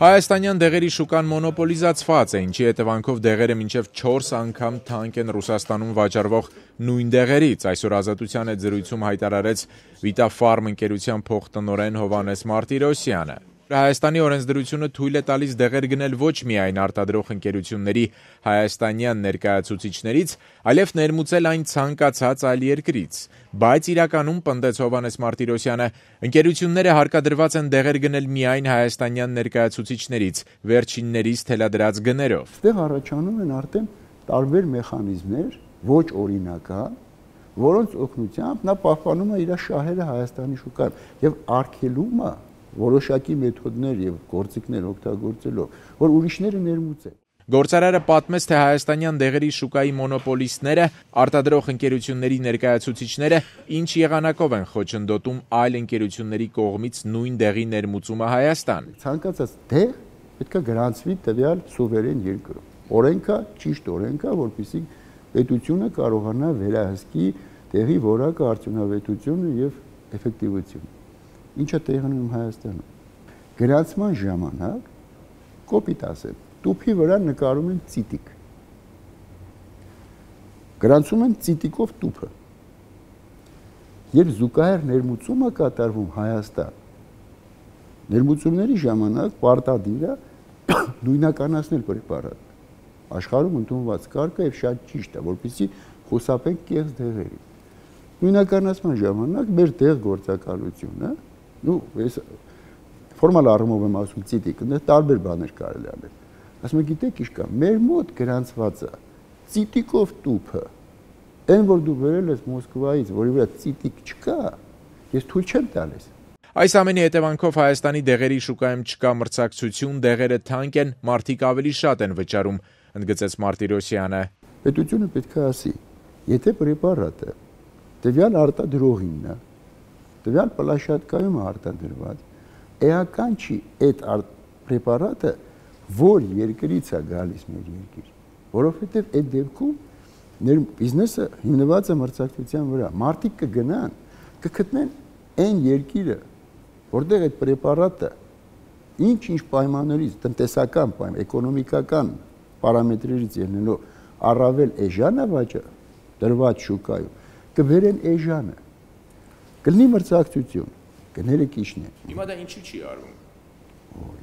Հայաստանյան դեղերի շուկան մոնոպոլիզացված է, ինչի հետևանքով դեղերը մինչև 4 անգամ թանկ են Ռուսաստանում վաճառվող նույն դեղերից, այսօր Ազատության հետ զրույցում հայտարարեց Vitafarm ընկերության փոխտնօրեն Հովհաննես Մարտիրոսյանը։ Հայաստանի օրենսդրությունը թույլ է տալիս դեղեր գնել ոչ միայն արտադրող ընկերությունների հայաստանյան ներկայացուցիչներից, այլև ներմուծել այն ցանկացած այլ երկրից, բայց իրականում, պնդեց Հովհաննես Մարտիրոսյանը, ընկերությունները հարկադրված են դեղեր գնել միայն հայաստանյան ներկայացուցիչներից, վերջիններից թելադրած գներով։ Այստեղ առաջանում են արդեն տարբեր մեխանիզմներ, ոչ օրինական, որոնց օգնությամբ նա պահպանում է իր շահերը Հայաստանի շուկայում եւ արգելում է որոշակի մեթոդներ եւ գործիքներ օգտագործելով, որ ուրիշները ներմուծեն։ Գործարարը պատմեց, թե հայաստանյան դեղերի շուկայի մոնոպոլիստները, արտադրող ընկերությունների ներկայացուցիչները ինչ եղանակով են խոչընդոտում այլ ընկերությունների կողմից նույն դեղի ներմուծումը Հայաստան։ Ցանկացած դեղ պետք է գրանցվի տվյալ սուվերեն երկրում։ Օրենքը ճիշտ օրենք է, որպեսզի պետությունը կարողանա վերահսկի դեղի որակը, արդյունավետությունը եւ էֆեկտիվությունը։ Ինչը տեղի ունենում Հայաստանում։ Գրանցման ժամանակ կոպիտ ասեմ, տուփի վրա նկարում են ցիտիկ։ Գրանցում են ցիտիկով տուփը։ Երբ զուգահեռ ներմուծումը կատարվում Հայաստան, ներմուծումների ժամանակ պարտադիր է նույնականացնել պրեպարատը։ Աշխարհում ընդունված կարգը եւ շատ ճիշտ է, որպեսզի խուսափենք կեղծ դեղերի։ Նույնականացման ժամանակ մեր դեղ գործակալությունը ես ֆորմալ առումով եմ ասում ցիտիկ, տարբեր բաներ կարելի անել։ Ասում եք, գիտեք ինչ կա, մեր մոտ գրանցված է ցիտիկով տուփը, այն որ դու վերել ես Մոսկվայից, որի վրա ցիտիկ չկա, ես թույլ չեմ տալիս։ Այս ամենի հետևանքով Հայաստանի դեղերի շուկայում չկա մրցակցություն, դեղերը թանկ են, մարդիկ ավելի շատ են վճարում, ընդգծեց Մարտիրոսյանը։ Պետությունը պետք է ասի, եթե պրեպարատը տվյալ արտադրողինն է, տվյալ պլաշատկայում արտադրված, էական չի այդ պրեպարատը որ երկրից է գալիս մեր երկիր, որովհետև այդ դեպքում բիզնեսը հիմնված է մրցակցության վրա, մարդիկ կգնան, կգտնեն այն երկիրը, որտեղ այդ պրեպարատը ինչ պայմաններից, տնտեսական պայման, էկոնոմիկական պարամետրերից ելնելով առավել էժան է դրված շուկայում, կբերեն էժանը, կլինի մրցակցություն, գները քիչն են։ Հիմա դա ինչու չի արվում։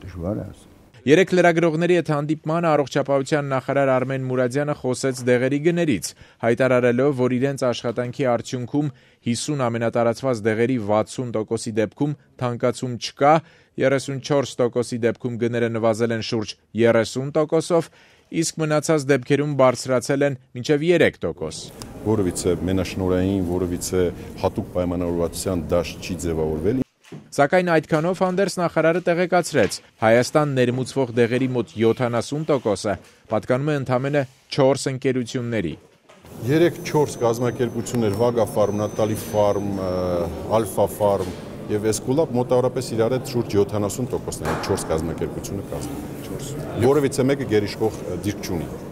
Դժվար է ասել։ Երեք լրագրողների հետ հանդիպմանը առողջապահության նախարար Արմեն Մուրադյանը խոսեց դեղերի գներից, հայտարարելով, որ իրենց աշխատանքի արդյունքում 50 ամենատարածված դեղերի 60%-ի դեպքում թանկացում չկա, 34%-ի դեպքում գները նվազել են շուրջ 30%-ով, իսկ մնացած դեպքերում բարձրացել են մինչև 3%։ Որովհետև մենաշնորհային, որովհետև հատուկ պայմանավորվածության դաշտ չի ձևավորվել։ Սակայն այդքանով հանդերձ նախարարը տեղեկացրեց, Հայաստան ներմուծվող դեղերի մոտ 70%-ը պատկանում է ընդամենը 4 ընկերությունների։ 3-4 կազմակերպություններ՝ Վագա Ֆարմ, Նատալի Ֆարմ, Ալֆա Ֆարմ եւ Էսկուլապ մոտավորապես իրար հետ շուրջ 70%-ն է 4 կազմակերպությունը կազմում։ Որովհետև մեկը գերիշխող դիրք չունի։